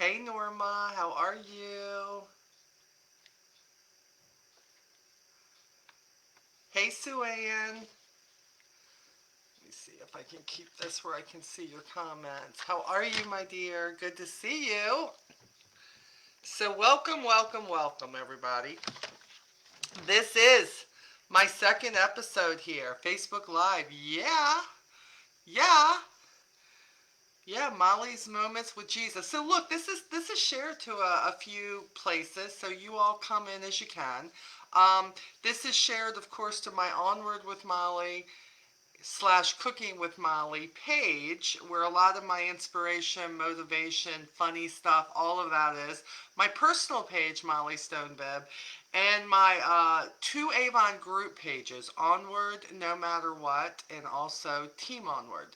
Hey Norma, how are you? Hey Sue Ann. Let me see if I can keep this where I can see your comments. How are you, my dear? Good to see you. So welcome, welcome, welcome, everybody. This is my second episode here, Facebook Live. Yeah, yeah. Molly's Moments with Jesus. So look, this is shared to a few places, so you all come in as you can. Um, this is shared, of course, to my Onward with Molly / Cooking with Molly page, where a lot of my inspiration, motivation, funny stuff, all of that is. My personal page, Molly Stonebib, and my two Avon group pages, Onward No Matter What, and also Team Onward.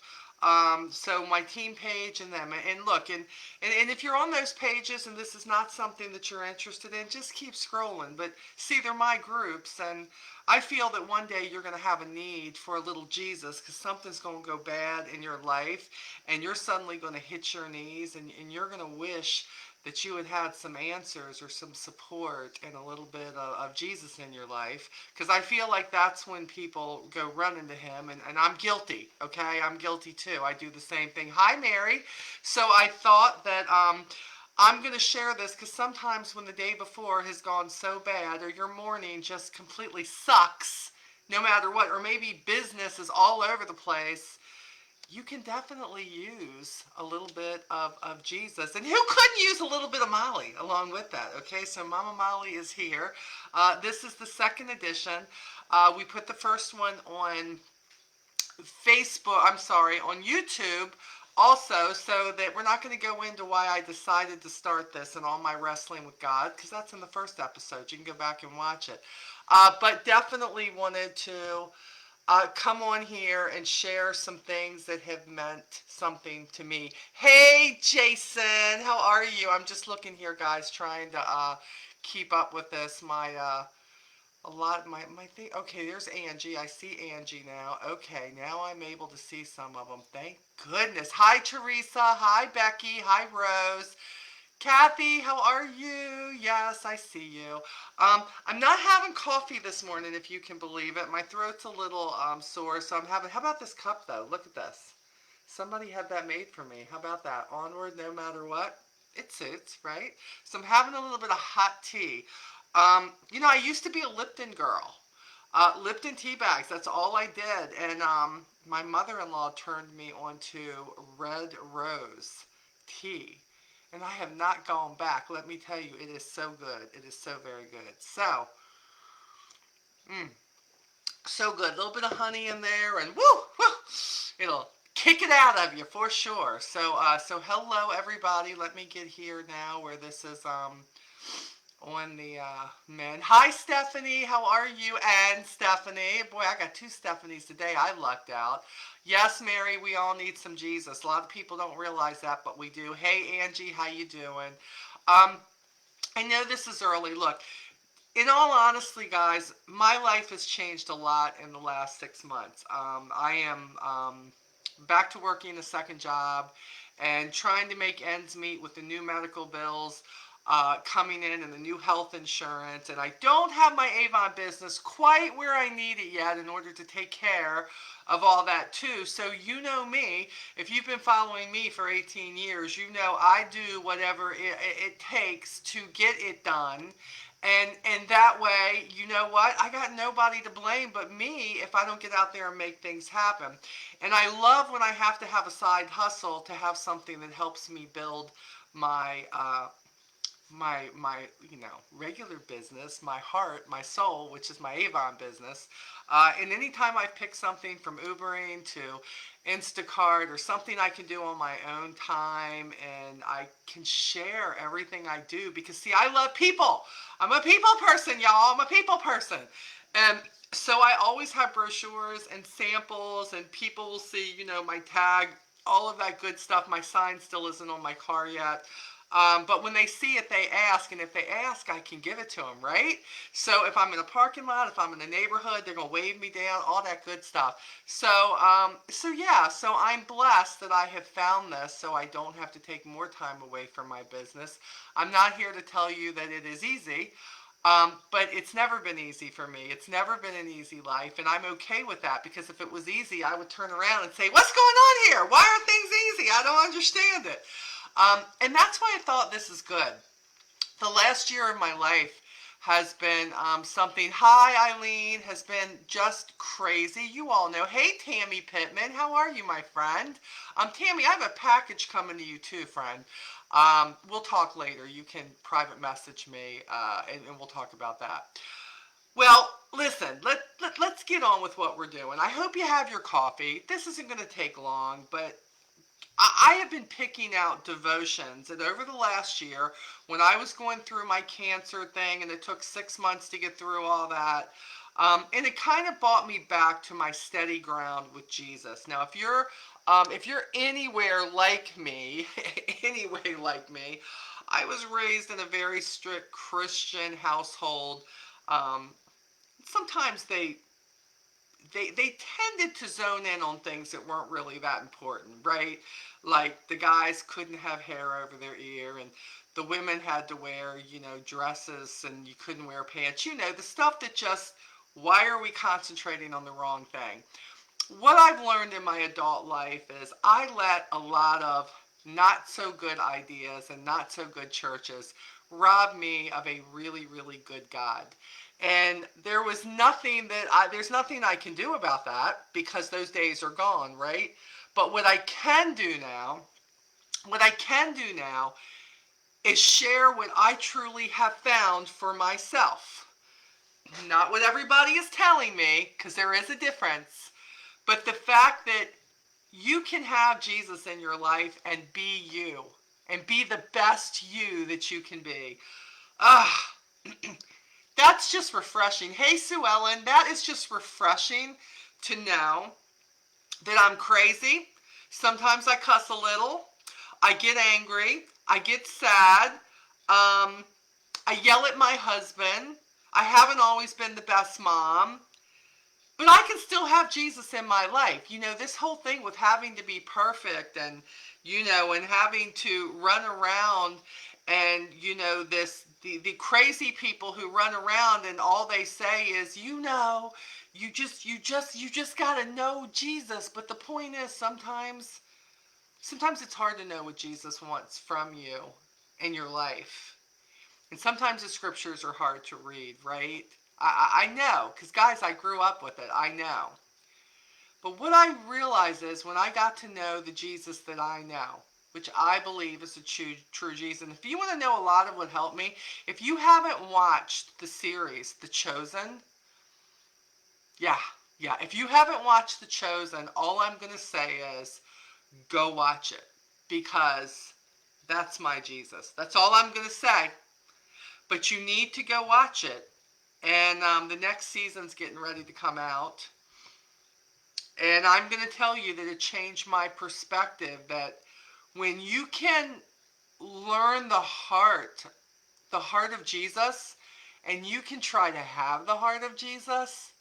So my team page and them, and look, and if you're on those pages and this is not something that you're interested in, just keep scrolling. But see, they're my groups, and I feel that one day you're going to have a need for a little Jesus, because something's going to go bad in your life, and you're suddenly going to hit your knees, and you're going to wish that you had had some answers or some support and a little bit of Jesus in your life. Because I feel like that's when people go running to him, and I'm guilty, okay? I'm guilty too. I do the same thing. Hi, Mary. So I thought that I'm going to share this because sometimes when the day before has gone so bad or your morning just completely sucks, no matter what, or maybe business is all over the place, you can definitely use a little bit of Jesus. And who couldn't use a little bit of Molly along with that? Okay, so Mama Molly is here. This is the second edition. We put the first one on on YouTube also, so that we're not going to go into why I decided to start this and all my wrestling with God, because that's in the first episode. You can go back and watch it. But definitely wanted to come on here and share some things that have meant something to me. Hey, Jason, how are you? I'm just looking here, guys, trying to keep up with this. A lot my thing. Okay, there's Angie. I see Angie now. Okay, now I'm able to see some of them. Thank goodness. Hi, Teresa. Hi, Becky. Hi, Rose. Kathy, how are you? Yes, I see you. I'm not having coffee this morning, if you can believe it. My throat's a little sore, so I'm having. How about this cup, though? Look at this. Somebody had that made for me. How about that? Onward, no matter what. It suits, right? So I'm having a little bit of hot tea. I used to be a Lipton girl. Lipton tea bags. That's all I did. And my mother-in-law turned me onto Red Rose tea. And I have not gone back. Let me tell you, it is so good. It is so very good. Mm, so good. A little bit of honey in there, and woo, woo, it'll kick it out of you for sure. So hello everybody. Let me get here now where this is on the men. Hi Stephanie, how are you? And Stephanie, boy, I got two Stephanies today. I lucked out. Yes, Mary, we all need some Jesus. A lot of people don't realize that, but we do. Hey Angie, how you doing? Um, I know this is early. Look, in all honesty, guys, my life has changed a lot in the last 6 months. I am back to working a second job and trying to make ends meet with the new medical bills coming in and the new health insurance. And I don't have my Avon business quite where I need it yet in order to take care of all that too. So you know me, if you've been following me for 18 years, you know I do whatever it takes to get it done. And that way, you know what? I got nobody to blame but me if I don't get out there and make things happen. And I love when I have to have a side hustle to have something that helps me build my regular business, my heart, my soul, which is my Avon business. And anytime I pick something from Ubering to Instacart or something I can do on my own time, and I can share everything I do, because see, I love people. I'm a people person, y'all. I'm a people person. And so I always have brochures and samples, and people will see, my tag, all of that good stuff. My sign still isn't on my car yet. But when they see it, they ask, and if they ask, I can give it to them, right? So if I'm in a parking lot, if I'm in a neighborhood, they're gonna wave me down, all that good stuff. So yeah, so I'm blessed that I have found this, so I don't have to take more time away from my business. I'm not here to tell you that it is easy. But it's never been easy for me. It's never been an easy life, and I'm okay with that because if it was easy, I would turn around and say, "What's going on here? Why are things easy? I don't understand it." And that's why I thought this is good. The last year of my life has been something. Hi, Eileen, has been just crazy. You all know. Hey, Tammy Pittman, how are you, my friend? Tammy, I have a package coming to you too, friend. We'll talk later. You can private message me, and we'll talk about that. Well, listen, let's get on with what we're doing. I hope you have your coffee. This isn't going to take long, but I have been picking out devotions, and over the last year, when I was going through my cancer thing, and it took 6 months to get through all that, and it kind of brought me back to my steady ground with Jesus. Now, if you're anywhere like me, anyway like me, I was raised in a very strict Christian household. Um, Sometimes they tended to zone in on things that weren't really that important, right? Like the guys couldn't have hair over their ear, and the women had to wear, dresses, and you couldn't wear pants. The stuff that just, why are we concentrating on the wrong thing? What I've learned in my adult life is I let a lot of not so good ideas and not so good churches rob me of a really, really good God. And there's nothing I can do about that because those days are gone, right? But what I can do now is share what I truly have found for myself. Not what everybody is telling me, because there is a difference, but the fact that you can have Jesus in your life and be you and be the best you that you can be. Ah, that's just refreshing. Hey, Sue Ellen, that is just refreshing to know that I'm crazy. Sometimes I cuss a little. I get angry. I get sad. I yell at my husband. I haven't always been the best mom. But I can still have Jesus in my life. This whole thing with having to be perfect and having to run around and, the crazy people who run around and all they say is, you just got to know Jesus. But the point is sometimes it's hard to know what Jesus wants from you in your life. And sometimes the scriptures are hard to read, right? I know, because guys, I grew up with it. I know. But what I realize is when I got to know the Jesus that I know, which I believe is the true Jesus. And if you want to know a lot of what helped me, if you haven't watched the series, The Chosen, yeah, yeah. If you haven't watched The Chosen, all I'm going to say is go watch it because that's my Jesus. That's all I'm going to say. But you need to go watch it. And the next season's getting ready to come out. And I'm going to tell you that it changed my perspective that when you can learn the heart of Jesus, and you can try to have the heart of Jesus,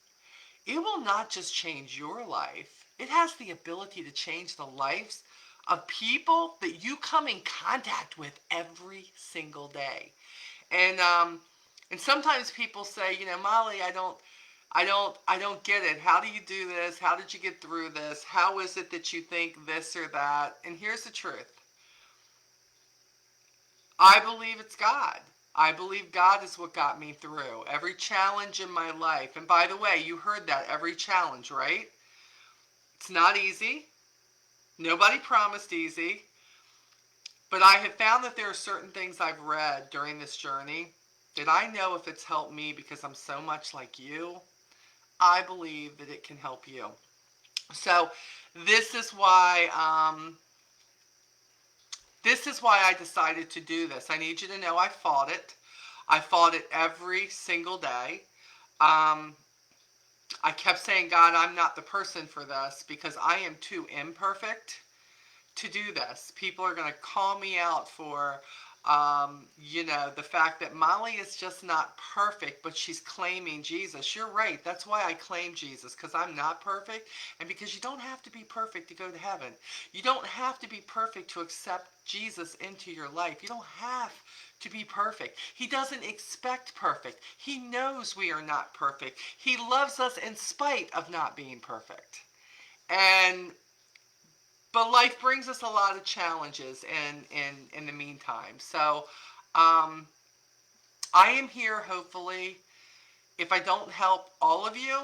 it will not just change your life. It has the ability to change the lives of people that you come in contact with every single day. And sometimes people say, Molly, I don't get it. How do you do this? How did you get through this? How is it that you think this or that? And here's the truth. I believe it's God. I believe God is what got me through every challenge in my life. And by the way, you heard that, every challenge, right? It's not easy. Nobody promised easy. But I have found that there are certain things I've read during this journey that I know if it's helped me because I'm so much like you, I believe that it can help you. So this is why I decided to do this. I need you to know I fought it. I fought it every single day. Um, I kept saying, God, I'm not the person for this because I am too imperfect to do this. People are going to call me out for The fact that Molly is just not perfect, but she's claiming Jesus. You're right. That's why I claim Jesus, because I'm not perfect, and because you don't have to be perfect to go to heaven. You don't have to be perfect to accept Jesus into your life. You don't have to be perfect. He doesn't expect perfect. He knows we are not perfect. He loves us in spite of not being perfect. And but life brings us a lot of challenges in the meantime. So um, I am here, hopefully. If I don't help all of you,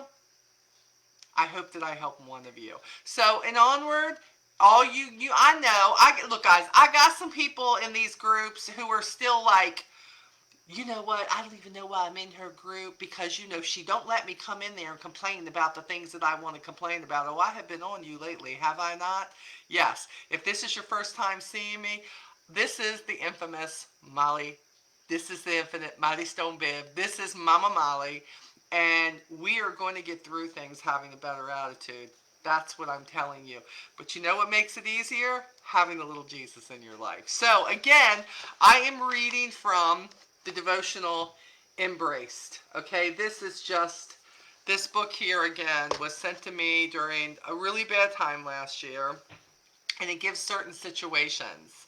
I hope that I help one of you. So, and onward, all I know, look, guys, I got some people in these groups who are still like, you know what, I don't even know why I'm in her group, because, she don't let me come in there and complain about the things that I want to complain about. Oh, I have been on you lately, have I not? Yes. If this is your first time seeing me, this is the infamous Molly. This is the infinite Mighty Stone Bib. This is Mama Molly. And we are going to get through things having a better attitude. That's what I'm telling you. But you know what makes it easier? Having a little Jesus in your life. So, again, I am reading from the devotional Embraced. Okay, this book here again was sent to me during a really bad time last year, and it gives certain situations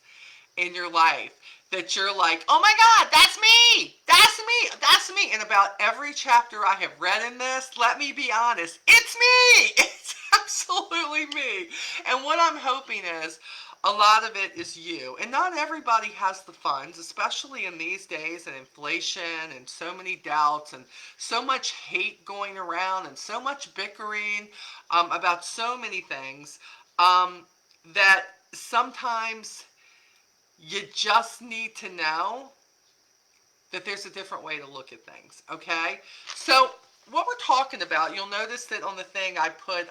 in your life that you're like, oh my God, that's me, that's me, that's me. And about every chapter I have read in this, let me be honest, it's me. It's absolutely me. And what I'm hoping is a lot of it is you. And not everybody has the funds, especially in these days, and inflation and so many doubts and so much hate going around and so much bickering about so many things, that sometimes you just need to know that there's a different way to look at things, okay? So what we're talking about, you'll notice that on the thing I put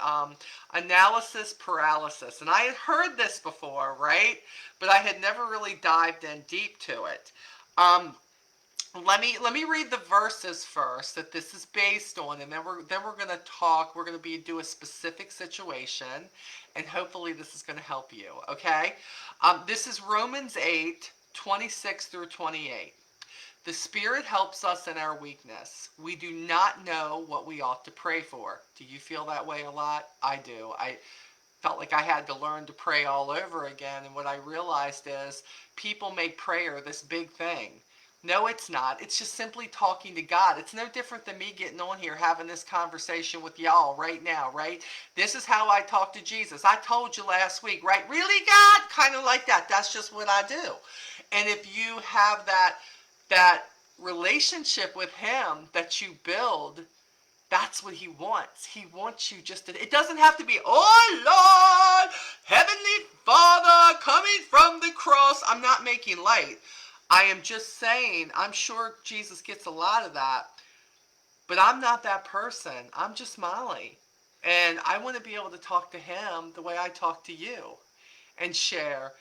analysis paralysis. And I had heard this before, right? But I had never really dived in deep to it. Um, let me read the verses first that this is based on, and then we're going to talk. We're going to do a specific situation, and hopefully this is going to help you. Okay, this is Romans 8:26 through 28. The Spirit helps us in our weakness. We do not know what we ought to pray for. Do you feel that way a lot? I do. I felt like I had to learn to pray all over again, and what I realized is people make prayer this big thing. No, it's not. It's just simply talking to God. It's no different than me getting on here having this conversation with y'all right now, right? This is how I talk to Jesus. I told you last week, right? Really, God? Kind of like that. That's just what I do. And if you have that relationship with Him that you build, that's what He wants. He wants you just to, it doesn't have to be, oh Lord, Heavenly Father, coming from the cross. I'm not making light. I am just saying, I'm sure Jesus gets a lot of that, but I'm not that person. I'm just Molly. And I want to be able to talk to Him the way I talk to you and share.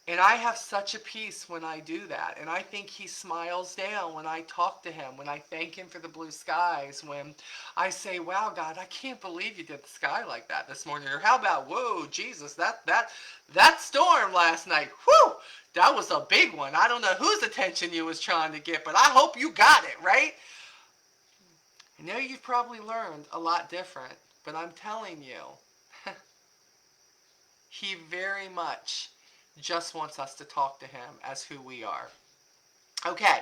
And I have such a peace when I do that. And I think He smiles down when I talk to Him, when I thank Him for the blue skies, when I say, wow, God, I can't believe you did the sky like that this morning. Or how about, whoa, Jesus, that storm last night, whew, that was a big one. I don't know whose attention you was trying to get, but I hope you got it, right? I know you've probably learned a lot different, but I'm telling you, He very much just wants us to talk to Him as who we are. Okay.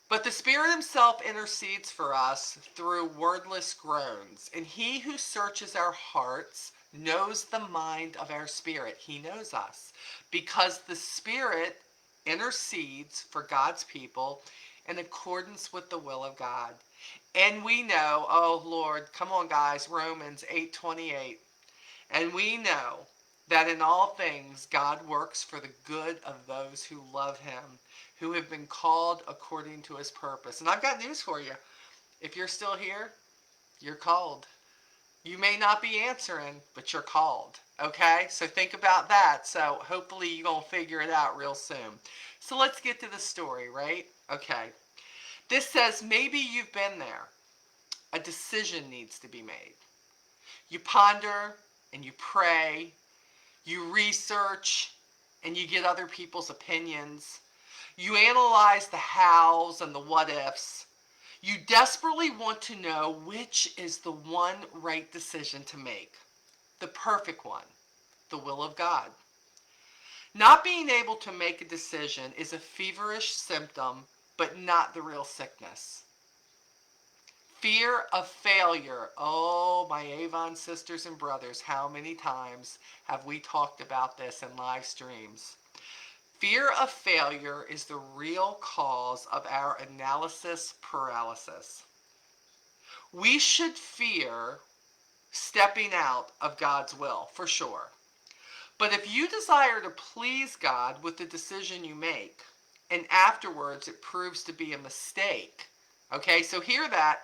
But the Spirit Himself intercedes for us through wordless groans. And He who searches our hearts knows the mind of our spirit. He knows us. Because the Spirit intercedes for God's people in accordance with the will of God. And we know, oh Lord, come on guys, Romans 8:28. And we know that in all things God works for the good of those who love Him, who have been called according to His purpose. And I've got news for you. If you're still here, you're called. You may not be answering, but you're called. Okay? So think about that. So hopefully you're going to figure it out real soon. So let's get to the story, right? Okay. This says maybe you've been there. A decision needs to be made. You ponder and you pray, you research, and you get other people's opinions. You analyze the hows and the what ifs. You desperately want to know which is the one right decision to make, the perfect one, the will of God. Not being able to make a decision is a feverish symptom, but not the real sickness. Fear of failure. Oh, my Avon sisters and brothers, how many times have we talked about this in live streams? Fear of failure is the real cause of our analysis paralysis. We should fear stepping out of God's will, for sure. But if you desire to please God with the decision you make, and afterwards it proves to be a mistake, okay, so hear that.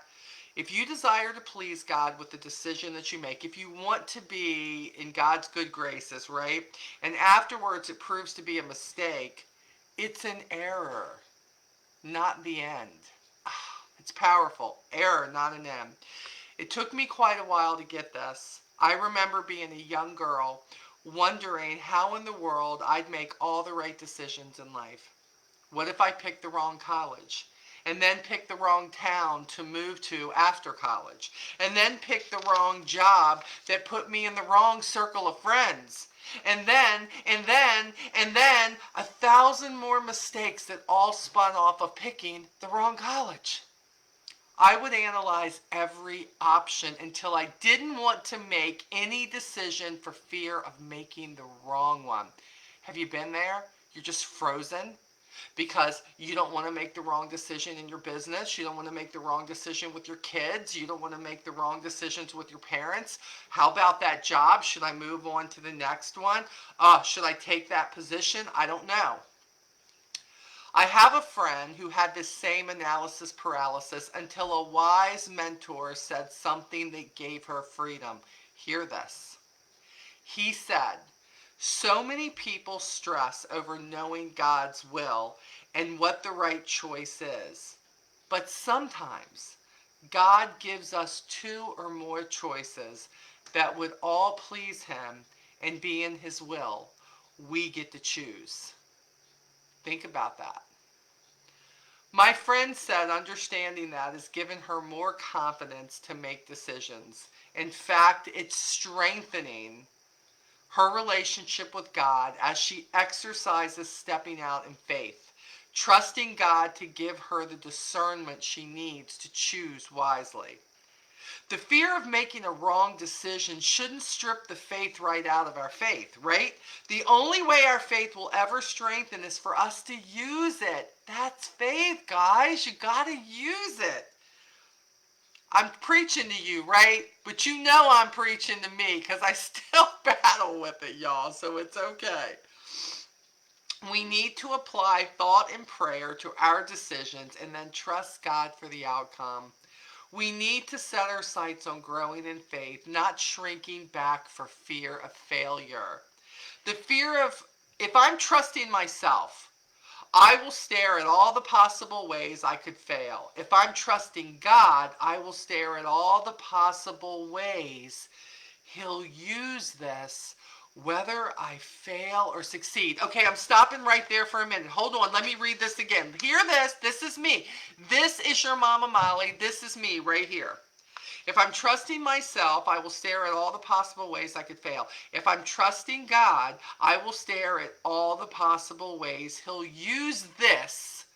If you desire to please God with the decision that you make, if you want to be in God's good graces, right, and afterwards it proves to be a mistake, it's an error, not the end. It's powerful. Error, not an end. It took me quite a while to get this. I remember being a young girl wondering how in the world I'd make all the right decisions in life. What if I picked the wrong college? And then picked the wrong town to move to after college? And then picked the wrong job that put me in the wrong circle of friends? And then 1,000 more mistakes that all spun off of picking the wrong college. I would analyze every option until I didn't want to make any decision for fear of making the wrong one. Have you been there? You're just frozen because you don't want to make the wrong decision in your business. You don't want to make the wrong decision with your kids. You don't want to make the wrong decisions with your parents. How about that job? Should I move on to the next one? Should I take that position? I don't know. I have a friend who had this same analysis paralysis until a wise mentor said something that gave her freedom. Hear this. He said, so many people stress over knowing God's will and what the right choice is. But sometimes God gives us two or more choices that would all please Him and be in His will. We get to choose. Think about that. My friend said understanding that has given her more confidence to make decisions. In fact, it's strengthening her relationship with God as she exercises stepping out in faith, trusting God to give her the discernment she needs to choose wisely. The fear of making a wrong decision shouldn't strip the faith right out of our faith, right? The only way our faith will ever strengthen is for us to use it. That's faith, guys. You got to use it. I'm preaching to you, right? But you know I'm preaching to me because I still battle with it, y'all, so it's okay. We need to apply thought and prayer to our decisions and then trust God for the outcome. We need to set our sights on growing in faith, not shrinking back for fear of failure. The fear of, if I'm trusting myself, I will stare at all the possible ways I could fail. If I'm trusting God, I will stare at all the possible ways He'll use this, whether I fail or succeed. Okay, I'm stopping right there for a minute. Hold on, let me read this again. Hear this. This is me. This is your Mama Molly. This is me right here. If I'm trusting myself, I will stare at all the possible ways I could fail. If I'm trusting God, I will stare at all the possible ways He'll use this,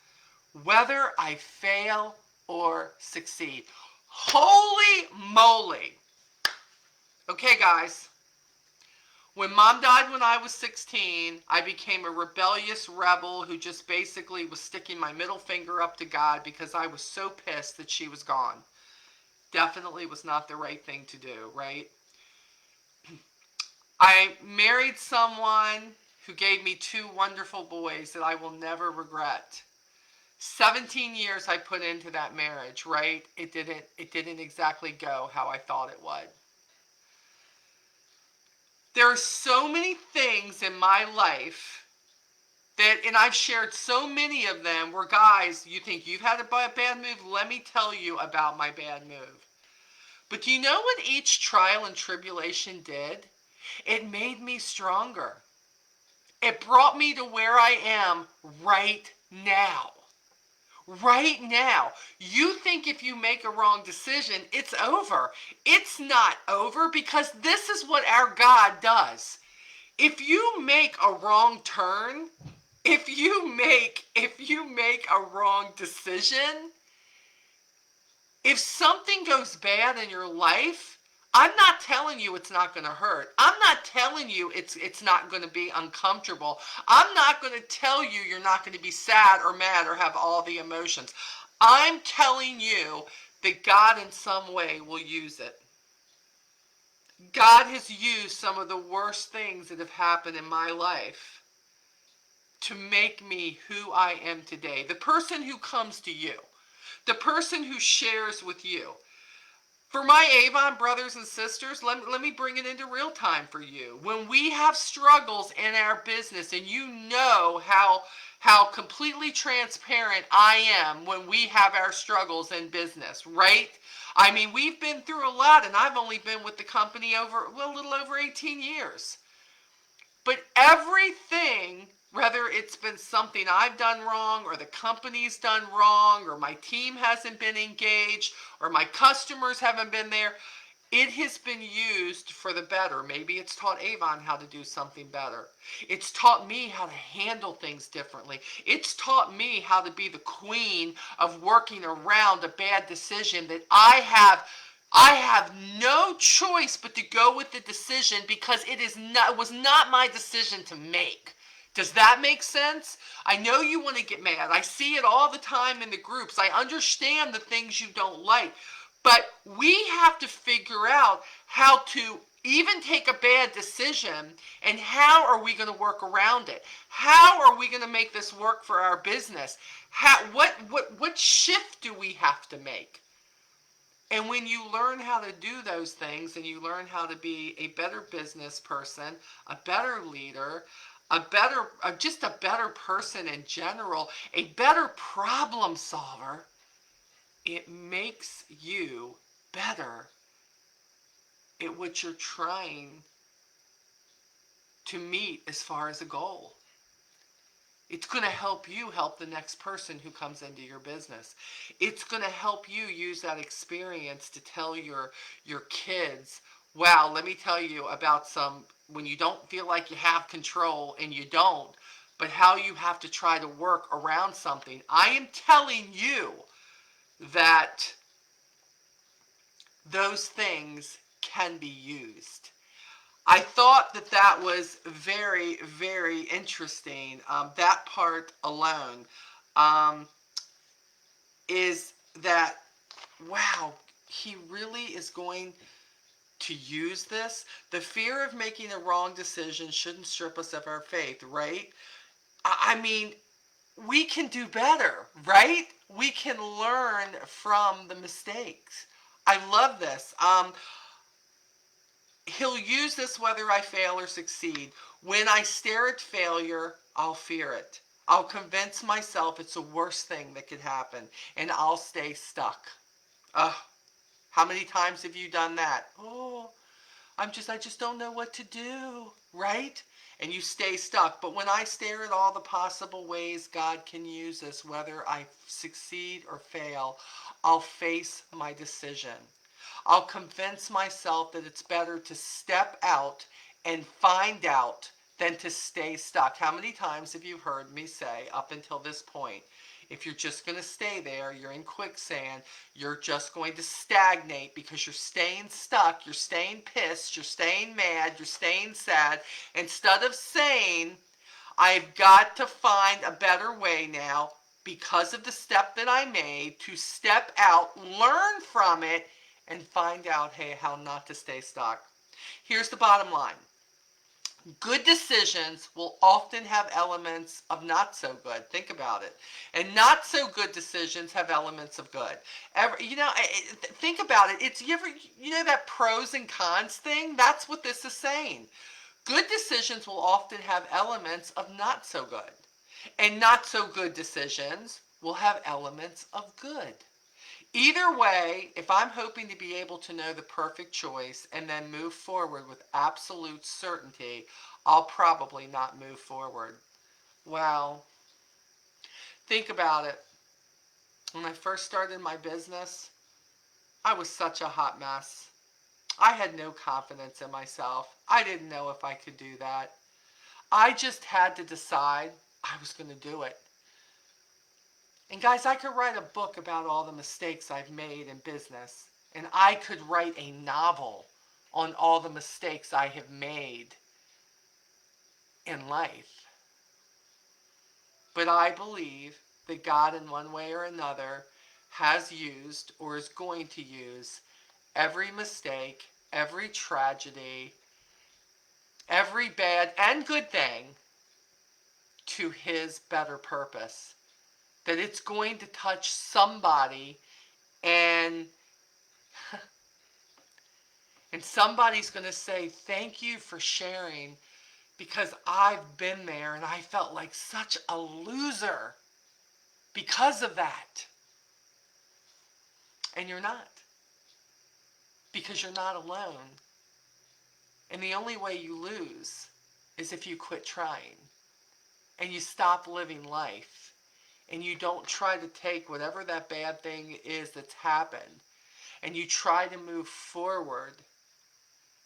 whether I fail or succeed. Holy moly. Okay, guys. When Mom died when I was 16, I became a rebellious rebel who just basically was sticking my middle finger up to God because I was so pissed that she was gone. Definitely was not the right thing to do, right? I married someone who gave me two wonderful boys that I will never regret. 17 years I put into that marriage, right? It didn't exactly go how I thought it would. There are so many things in my life that, and I've shared so many of them where, guys, you think you've had a bad move? Let me tell you about my bad move. But do you know what each trial and tribulation did? It made me stronger. It brought me to where I am right now. Right now. You think if you make a wrong decision, it's over. It's not over, because this is what our God does. If you make a wrong turn, if you make a wrong decision, if something goes bad in your life, I'm not telling you it's not going to hurt. I'm not telling you it's not going to be uncomfortable. I'm not going to tell you you're not going to be sad or mad or have all the emotions. I'm telling you that God in some way will use it. God has used some of the worst things that have happened in my life to make me who I am today. The person who comes to you, the person who shares with you. For my Avon brothers and sisters, let me bring it into real time for you. When we have struggles in our business, and you know how completely transparent I am when we have our struggles in business, right? I mean, we've been through a lot, and I've only been with the company a little over 18 years. But everything, whether it's been something I've done wrong, or the company's done wrong, or my team hasn't been engaged, or my customers haven't been there, it has been used for the better. Maybe it's taught Avon how to do something better. It's taught me how to handle things differently. It's taught me how to be the queen of working around a bad decision that I have no choice but to go with the decision, because it was not my decision to make. Does that make sense? I know you want to get mad. I see it all the time in the groups. I understand the things you don't like. But we have to figure out how to even take a bad decision, and how are we going to work around it? How are we going to make this work for our business? What shift do we have to make? And when you learn how to do those things, and you learn how to be a better business person, a better leader, just a better person in general, a better problem solver, it makes you better at what you're trying to meet as far as a goal. It's going to help you help the next person who comes into your business. It's going to help you use that experience to tell your kids, wow, let me tell you about some, when you don't feel like you have control, and you don't, but how you have to try to work around something. I am telling you that those things can be used. I thought that was very, very interesting. That part alone is that, wow, he really is going to use this. The fear of making a wrong decision shouldn't strip us of our faith, right? I mean, we can do better, right? We can learn from the mistakes. I love this. He'll use this whether I fail or succeed. When I stare at failure, I'll fear it. I'll convince myself it's the worst thing that could happen, and I'll stay stuck. Ugh, how many times have you done that? Oh, I just don't know what to do, right? And you stay stuck. But when I stare at all the possible ways God can use this, whether I succeed or fail, I'll face my decision. I'll convince myself that it's better to step out and find out than to stay stuck. How many times have you heard me say up until this point, if you're just going to stay there, you're in quicksand, you're just going to stagnate because you're staying stuck, you're staying pissed, you're staying mad, you're staying sad. Instead of saying, I've got to find a better way now because of the step that I made, to step out, learn from it, and find out, hey, how not to stay stuck. Here's the bottom line. Good decisions will often have elements of not so good. Think about it. And not so good decisions have elements of good. Think about it. It's that pros and cons thing? That's what this is saying. Good decisions will often have elements of not so good. And not so good decisions will have elements of good. Either way, if I'm hoping to be able to know the perfect choice and then move forward with absolute certainty, I'll probably not move forward. Well, think about it. When I first started my business, I was such a hot mess. I had no confidence in myself. I didn't know if I could do that. I just had to decide I was going to do it. And guys, I could write a book about all the mistakes I've made in business. And I could write a novel on all the mistakes I have made in life. But I believe that God, in one way or another, has used or is going to use every mistake, every tragedy, every bad and good thing to his better purpose. That it's going to touch somebody, and somebody's going to say, thank you for sharing, because I've been there and I felt like such a loser because of that. And you're not. Because you're not alone. And the only way you lose is if you quit trying and you stop living life and you don't try to take whatever that bad thing is that's happened and you try to move forward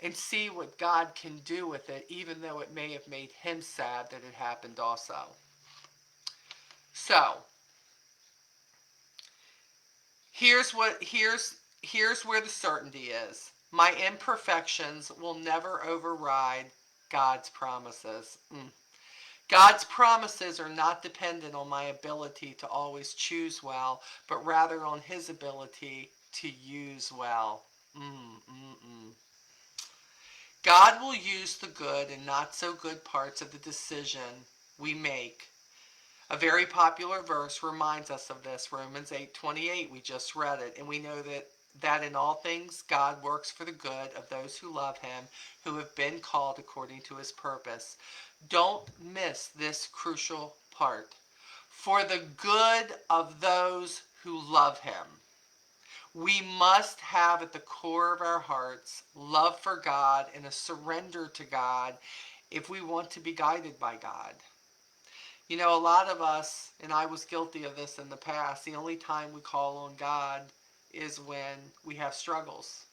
and see what God can do with it, even though it may have made him sad that it happened also. So, here's where the certainty is. My imperfections will never override God's promises. God's promises are not dependent on my ability to always choose well, but rather on his ability to use well. God will use the good and not so good parts of the decision we make. A very popular verse reminds us of this, Romans 8:28. We just read it, and we know that in all things God works for the good of those who love him, who have been called according to his purpose. Don't miss this crucial part. For the good of those who love him. We must have at the core of our hearts love for God and a surrender to God if we want to be guided by God. You know, a lot of us, and I was guilty of this in the past, the only time we call on God is when we have struggles.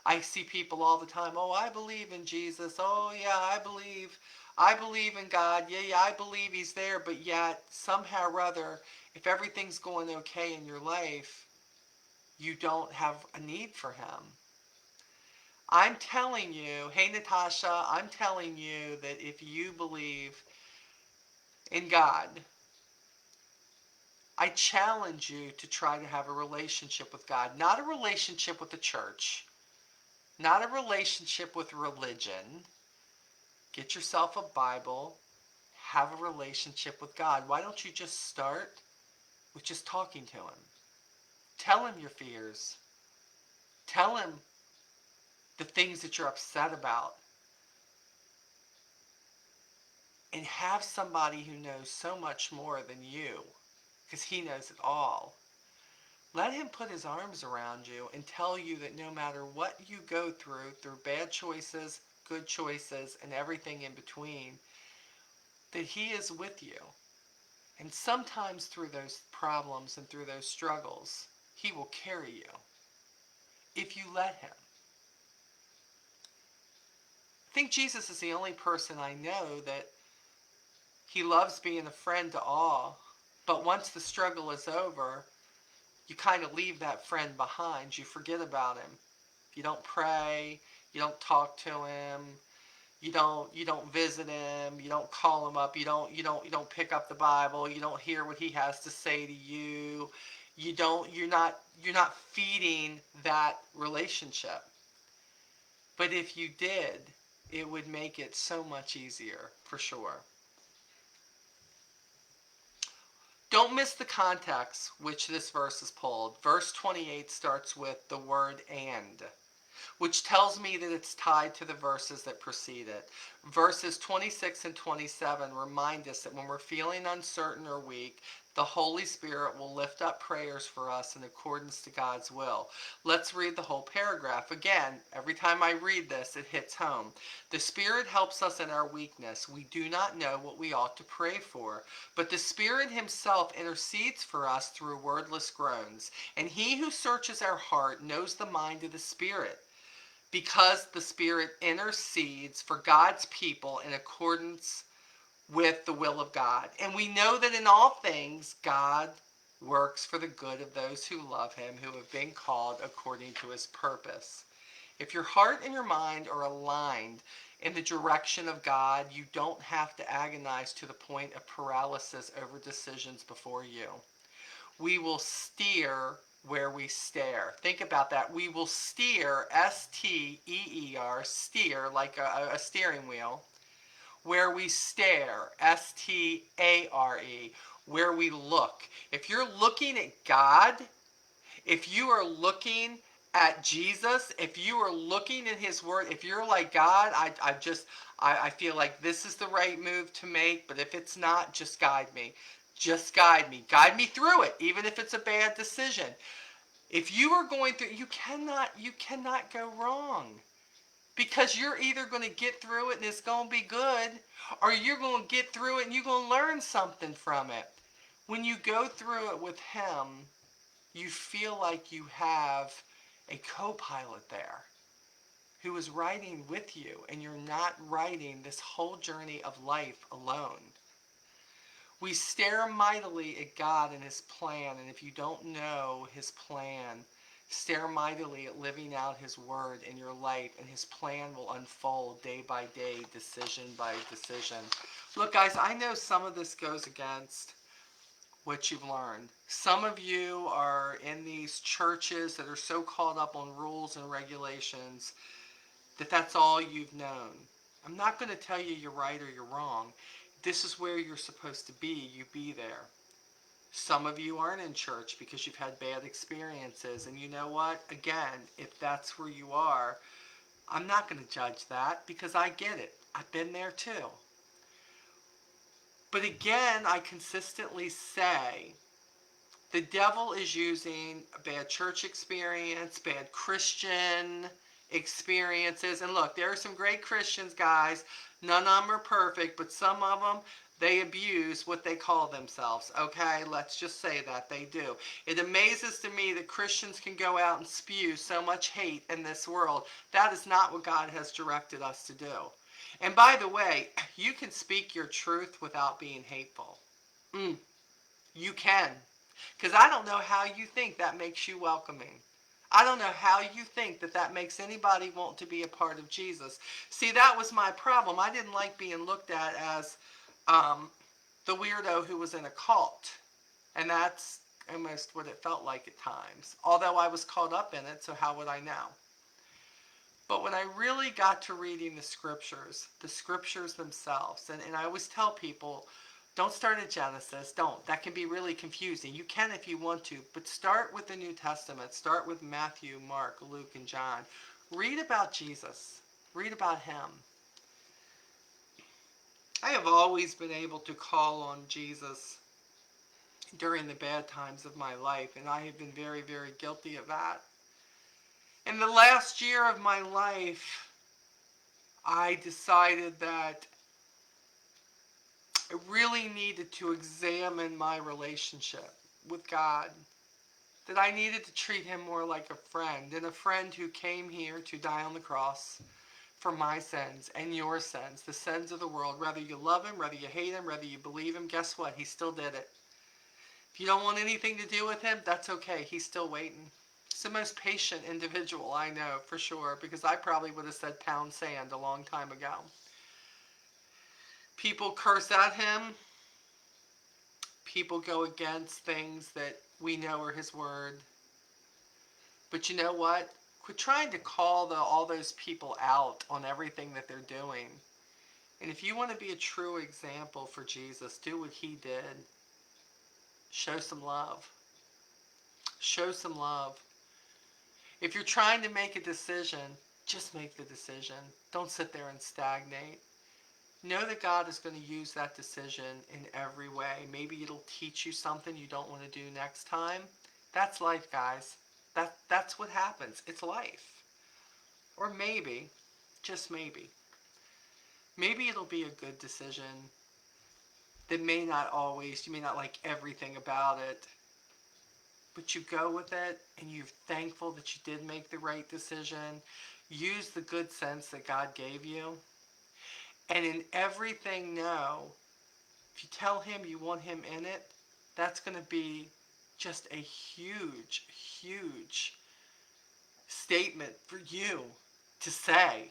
I see people all the time, oh, I believe in Jesus. Oh, yeah, I believe in God. Yeah, I believe he's there. But yet, somehow or other, if everything's going okay in your life, you don't have a need for him. I'm telling you, hey, Natasha, I'm telling you that if you believe in God, I challenge you to try to have a relationship with God, not a relationship with the church, not a relationship with religion. Get yourself a Bible, have a relationship with God. Why don't you just start with just talking to him? Tell him your fears. Tell him the things that you're upset about. And have somebody who knows so much more than you, because he knows it all. Let him put his arms around you and tell you that no matter what you go through bad choices, good choices, and everything in between, that he is with you. And sometimes through those problems and through those struggles, he will carry you if you let him. I think Jesus is the only person I know that he loves being a friend to all, but once the struggle is over, you kind of leave that friend behind. You forget about him. You don't pray, you don't talk to him, you don't visit him, you don't call him up, you don't pick up the Bible, you don't hear what he has to say to you. You're not feeding that relationship. But if you did, it would make it so much easier, for sure. Don't miss the context which this verse is pulled. Verse 28 starts with the word and, which tells me that it's tied to the verses that precede it. Verses 26 and 27 remind us that when we're feeling uncertain or weak, The Holy Spirit will lift up prayers for us in accordance to God's will. Let's read the whole paragraph. Again, every time I read this, it hits home. The Spirit helps us in our weakness. We do not know what we ought to pray for, but the Spirit Himself intercedes for us through wordless groans. And He who searches our heart knows the mind of the Spirit, because the Spirit intercedes for God's people in accordance with the will of God. And we know that in all things, God works for the good of those who love Him, who have been called according to His purpose. If your heart and your mind are aligned in the direction of God, you don't have to agonize to the point of paralysis over decisions before you. We will steer where we stare. Think about that. We will steer, S-T-E-E-R, steer, like a steering wheel, where we stare, S-T-A-R-E, where we look. If you're looking at God, if you are looking at Jesus, if you are looking at His Word, if you're like, God, I feel like this is the right move to make, but if it's not, just guide me. Just guide me. Guide me through it, even if it's a bad decision. If you are going through, you cannot go wrong. Because you're either going to get through it and it's going to be good, or you're going to get through it and you're going to learn something from it. When you go through it with Him, you feel like you have a co-pilot there who is riding with you, and you're not riding this whole journey of life alone. We stare mightily at God and His plan, and if you don't know His plan, stare mightily at living out His Word in your life, and His plan will unfold day by day, decision by decision. Look, guys, I know some of this goes against what you've learned. Some of you are in these churches that are so caught up on rules and regulations that that's all you've known. I'm not going to tell you you're right or you're wrong. This is where you're supposed to be. You be there. Some of you aren't in church because you've had bad experiences. And you know what? Again, if that's where you are, I'm not going to judge that because I get it. I've been there too. But again, I consistently say the devil is using a bad church experience, bad Christian experiences. And look, there are some great Christians, guys. None of them are perfect, but some of them, they abuse what they call themselves. Okay, let's just say that they do. It amazes to me that Christians can go out and spew so much hate in this world. That is not what God has directed us to do. And by the way, you can speak your truth without being hateful. You can. Because I don't know how you think that makes you welcoming. I don't know how you think that that makes anybody want to be a part of Jesus. See, that was my problem. I didn't like being looked at as the weirdo who was in a cult. And that's almost what it felt like at times. Although I was caught up in it, so how would I know? But when I really got to reading the scriptures themselves, and I always tell people, don't start at Genesis. Don't. That can be really confusing. You can if you want to, but start with the New Testament. Start with Matthew, Mark, Luke, and John. Read about Jesus. Read about Him. I have always been able to call on Jesus during the bad times of my life, and I have been very, very guilty of that. In the last year of my life, I decided that I really needed to examine my relationship with God. That I needed to treat Him more like a friend, and a friend who came here to die on the cross for my sins and your sins, the sins of the world. Whether you love Him, whether you hate Him, whether you believe Him, guess what? He still did it. If you don't want anything to do with Him, that's okay. He's still waiting. He's the most patient individual I know, for sure, because I probably would have said pound sand a long time ago. People curse at Him. People go against things that we know are His Word. But you know what? Quit trying to call all those people out on everything that they're doing. And if you want to be a true example for Jesus, do what He did. Show some love. Show some love. If you're trying to make a decision, just make the decision. Don't sit there and stagnate. know that God is going to use that decision in every way. Maybe it'll teach you something you don't want to do next time. That's life, guys. That's what happens. It's life. Or maybe, just maybe it'll be a good decision that may not always, you may not like everything about it, but you go with it and you're thankful that you did make the right decision. Use the good sense that God gave you. And in everything, know, if you tell Him you want Him in it, that's going to be just a huge, huge statement for you to say.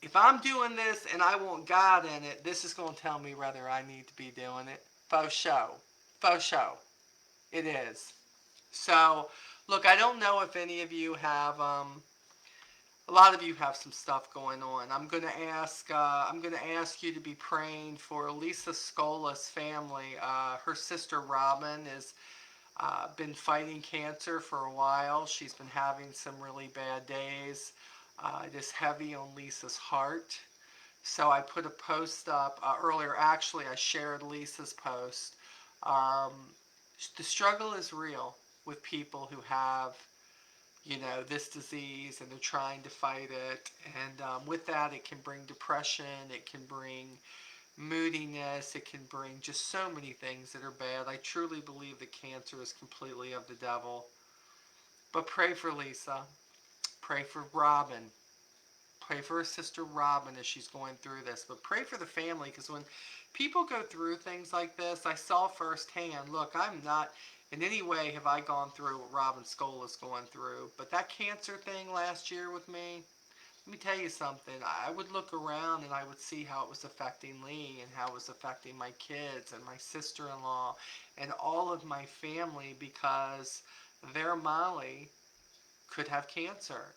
If I'm doing this and I want God in it, this is going to tell me whether I need to be doing it. Faux show. Faux show. It is. So, look, I don't know if any of you have, a lot of you have some stuff going on. I'm gonna ask you to be praying for Lisa Scola's family. Her sister Robin has been fighting cancer for a while. She's been having some really bad days. It is heavy on Lisa's heart. So I put a post up earlier. Actually, I shared Lisa's post. Um, the struggle is real with people who have, this disease and they're trying to fight it. And with that, it can bring depression, it can bring moodiness, it can bring just so many things that are bad. I truly believe that cancer is completely of the devil. But pray for Lisa. Pray for Robin. Pray for her sister Robin as she's going through this. But pray for the family, because when people go through things like this, I saw firsthand, look, I'm not in any way have I gone through what Robin Scola's going through. But that cancer thing last year with me, let me tell you something. I would look around and I would see how it was affecting Lee and how it was affecting my kids and my sister-in-law and all of my family, because their Molly could have cancer.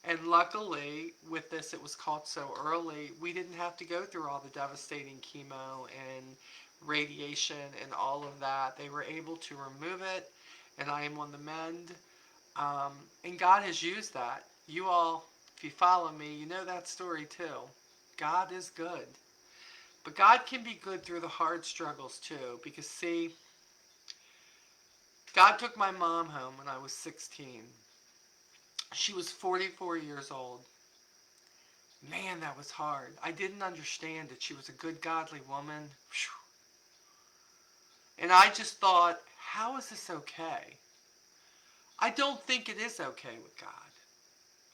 And luckily, with this, it was caught so early, we didn't have to go through all the devastating chemo and radiation and all of that. They were able to remove it, and I am on the mend. And God has used that. You all, if you follow me, you know that story too. God is good. But God can be good through the hard struggles too. Because, see, God took my mom home when I was 16. She was 44 years old. Man, that was hard. I didn't understand it. She was a good, godly woman. And I just thought, how is this okay? I don't think it is okay with God.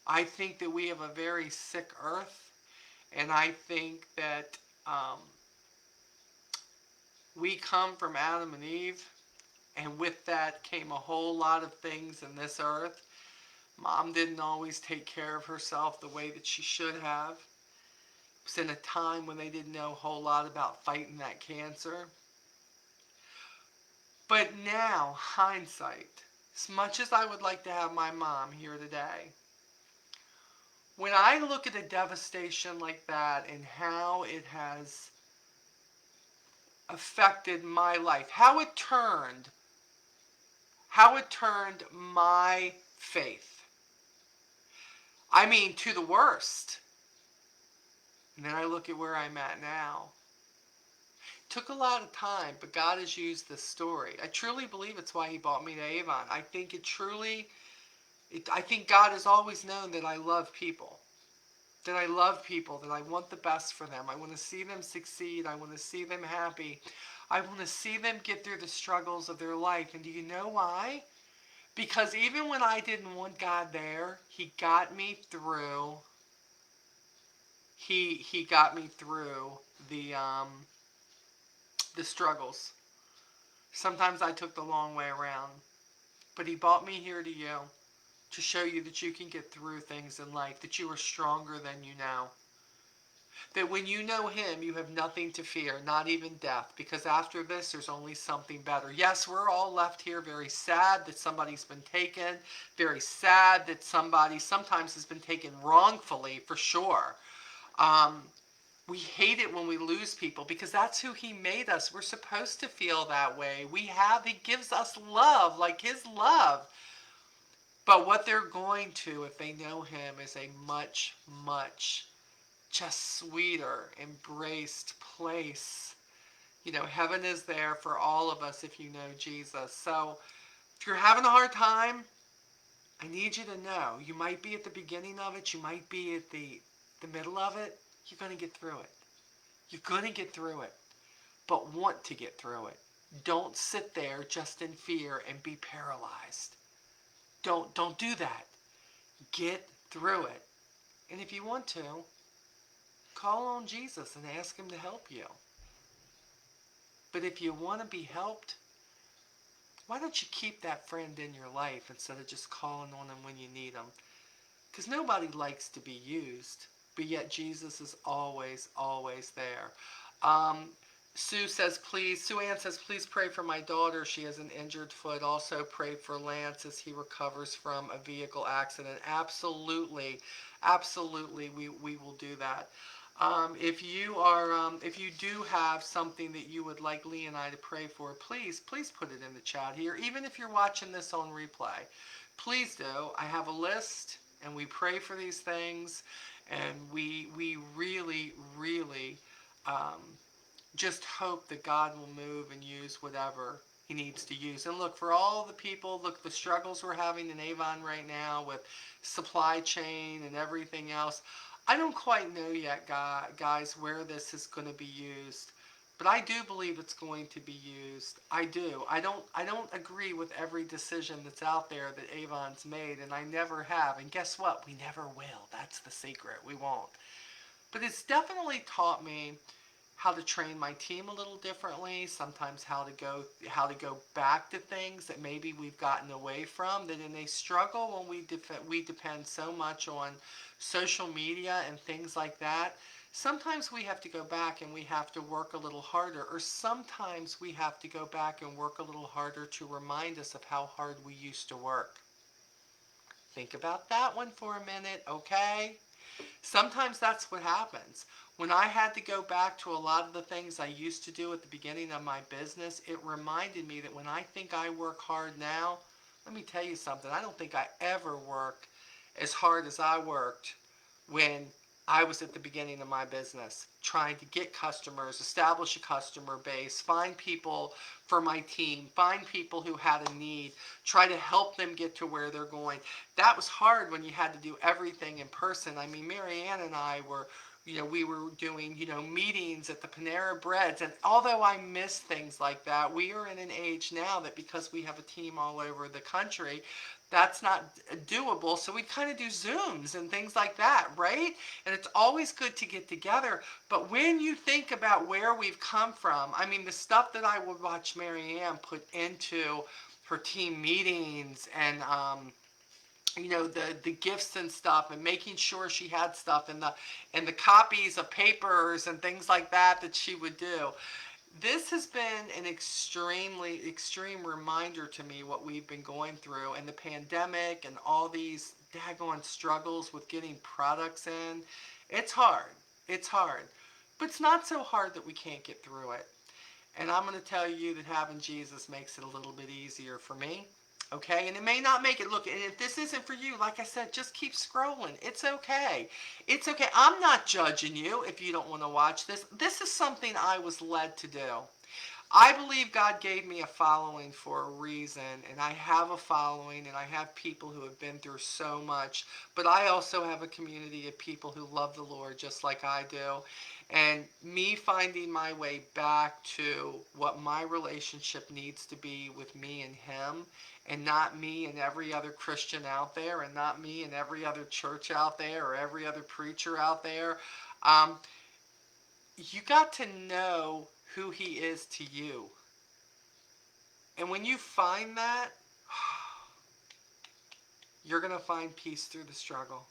I think that we have a very sick earth. And I think that we come from Adam and Eve. And with that came a whole lot of things in this earth. Mom didn't always take care of herself the way that she should have. It was in a time when they didn't know a whole lot about fighting that cancer. But now, hindsight, as much as I would like to have my mom here today, when I look at a devastation like that and how it has affected my life, how it turned my faith. I mean, to the worst. And then I look at where I'm at now. It took a lot of time, but God has used this story. I truly believe it's why He brought me to Avon. I think I think God has always known that I love people. That I love people, that I want the best for them. I want to see them succeed. I want to see them happy. I want to see them get through the struggles of their life. And do you know why? Because even when I didn't want God there, He got me through. He got me through the struggles. Sometimes I took the long way around, but He brought me here to you to show you that you can get through things in life, that you are stronger than you know. That when you know Him, you have nothing to fear, not even death, because after this, there's only something better. Yes, we're all left here very sad that somebody's been taken, very sad that somebody sometimes has been taken wrongfully, for sure. We hate it when we lose people, because that's who He made us. We're supposed to feel that way. He gives us love, like His love. But what they're going to, if they know Him, is a much, much just sweeter, embraced place. Heaven is there for all of us if you know Jesus. So if you're having a hard time, I need you to know you might be at the beginning of it, you might be at the middle of it. You're going to get through it. You're going to get through it, but want to get through it. Don't sit there just in fear and be paralyzed. Don't do that. Get through it. And if you want to, call on Jesus and ask him to help you. But if you want to be helped, why don't you keep that friend in your life instead of just calling on them when you need them? Because nobody likes to be used, but yet Jesus is always, always there. Um, Sue Ann says, please pray for my daughter. She has an injured foot. Also pray for Lance as he recovers from a vehicle accident. Absolutely, absolutely, we will do that. If you do have something that you would like Lee and I to pray for, please put it in the chat here. Even if you're watching this on replay, please do. I have a list, and we pray for these things, and we really, really um, just hope that God will move and use whatever he needs to use. And look, for all the people, look, the struggles we're having in Avon right now with supply chain and everything else, I don't quite know yet, guys, where this is going to be used. But I do believe it's going to be used. I do. I don't agree with every decision that's out there that Avon's made, and I never have. And guess what? We never will. That's the secret. We won't. But it's definitely taught me how to train my team a little differently, sometimes how to go back to things that maybe we've gotten away from, that in a struggle when we depend so much on social media and things like that. Sometimes we have to go back and we have to work a little harder, or sometimes we have to go back and work a little harder to remind us of how hard we used to work. Think about that one for a minute, okay? Sometimes that's what happens. When I had to go back to a lot of the things I used to do at the beginning of my business, it reminded me that when I think I work hard now, let me tell you something. I don't think I ever work as hard as I worked when I was at the beginning of my business, trying to get customers, establish a customer base, find people for my team, find people who had a need, try to help them get to where they're going. That was hard when you had to do everything in person. I mean, Marianne and I were, we were doing, meetings at the Panera Breads. And although I miss things like that, we are in an age now that because we have a team all over the country, that's not doable. So we kind of do Zooms and things like that, right? And it's always good to get together. But when you think about where we've come from, I mean, the stuff that I would watch Marianne put into her team meetings and, the gifts and stuff, and making sure she had stuff, and the copies of papers and things like that she would do. This has been an extreme reminder to me what we've been going through, and the pandemic and all these daggone struggles with getting products in. It's hard. It's hard. But it's not so hard that we can't get through it. And I'm going to tell you that having Jesus makes it a little bit easier for me. Okay, and it may not make it. Look, and if this isn't for you, like I said, just keep scrolling. It's okay. It's okay. I'm not judging you if you don't want to watch this. This is something I was led to do. I believe God gave me a following for a reason, and I have a following, and I have people who have been through so much, but I also have a community of people who love the Lord just like I do. And me finding my way back to what my relationship needs to be with me and Him, and not me and every other Christian out there, and not me and every other church out there, or every other preacher out there. Um, you got to know who He is to you. And when you find that, you're going to find peace through the struggle.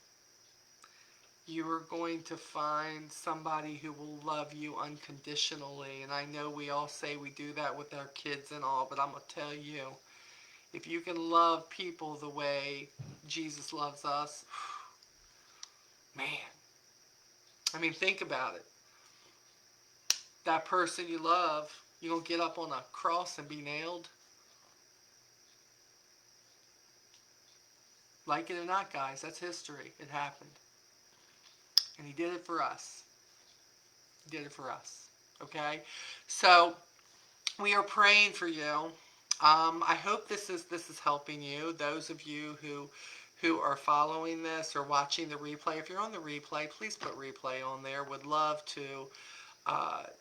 You are going to find somebody who will love you unconditionally. And I know we all say we do that with our kids and all, but I'm going to tell you, if you can love people the way Jesus loves us, man, I mean, think about it. That person you love, you going to get up on a cross and be nailed? Like it or not, guys, that's history. It happened. And he did it for us. He did it for us. Okay? So we are praying for you. I hope this is helping you. Those of you who are following this or watching the replay, if you're on the replay, please put replay on there. Would love to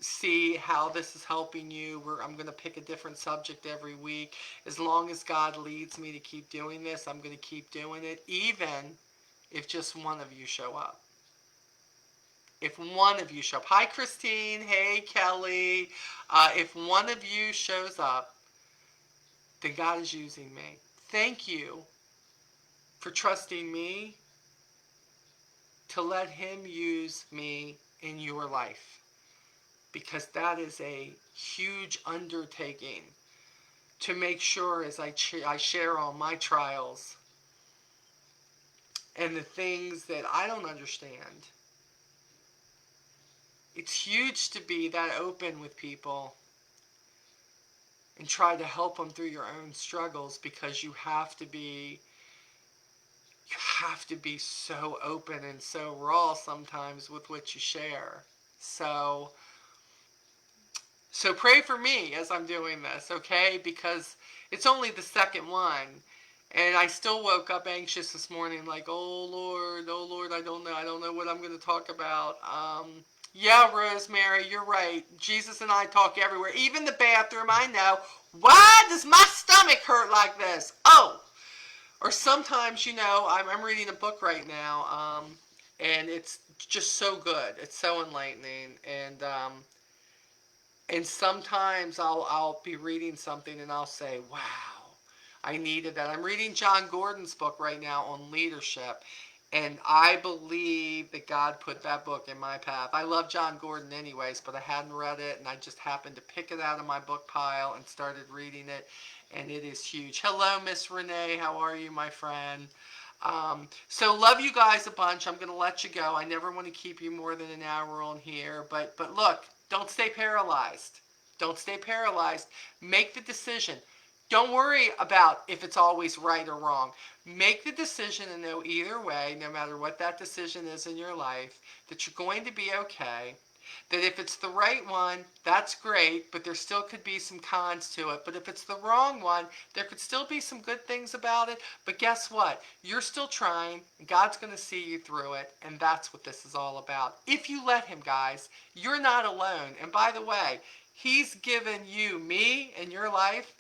see how this is helping you. I'm going to pick a different subject every week. As long as God leads me to keep doing this, I'm going to keep doing it, even if just one of you show up. If one of you show up. Hi, Christine. Hey, Kelly. If one of you shows up, then God is using me. Thank you for trusting me to let him use me in your life, because that is a huge undertaking to make sure as I share all my trials and the things that I don't understand. It's huge to be that open with people and try to help them through your own struggles, because you have to be so open and so raw sometimes with what you share. So pray for me as I'm doing this, okay? Because it's only the second one. And I still woke up anxious this morning, like, oh Lord, I don't know what I'm going to talk about. Yeah, Rosemary, you're right. Jesus and I talk everywhere, even the bathroom. I know. Why does my stomach hurt like this? Oh, or sometimes, I'm reading a book right now, and it's just so good. It's so enlightening, and sometimes I'll be reading something and I'll say, wow, I needed that. I'm reading John Gordon's book right now on leadership. And I believe that God put that book in my path. I love John Gordon anyways, but I hadn't read it, and I just happened to pick it out of my book pile and started reading it. And it is huge. Hello, Miss Renee. How are you, my friend? So love you guys a bunch. I'm going to let you go. I never want to keep you more than an hour on here. But look, don't stay paralyzed. Don't stay paralyzed. Make the decision. Don't worry about if it's always right or wrong. Make the decision and know either way, no matter what that decision is in your life, that you're going to be okay. That if it's the right one, that's great, but there still could be some cons to it. But if it's the wrong one, there could still be some good things about it. But guess what? You're still trying, and God's going to see you through it, and that's what this is all about. If you let him, guys, you're not alone. And by the way, he's given you me in your life.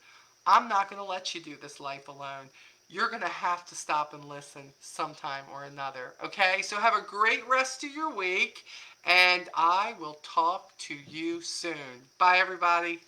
I'm not going to let you do this life alone. You're going to have to stop and listen sometime or another. Okay? So have a great rest of your week, and I will talk to you soon. Bye, everybody.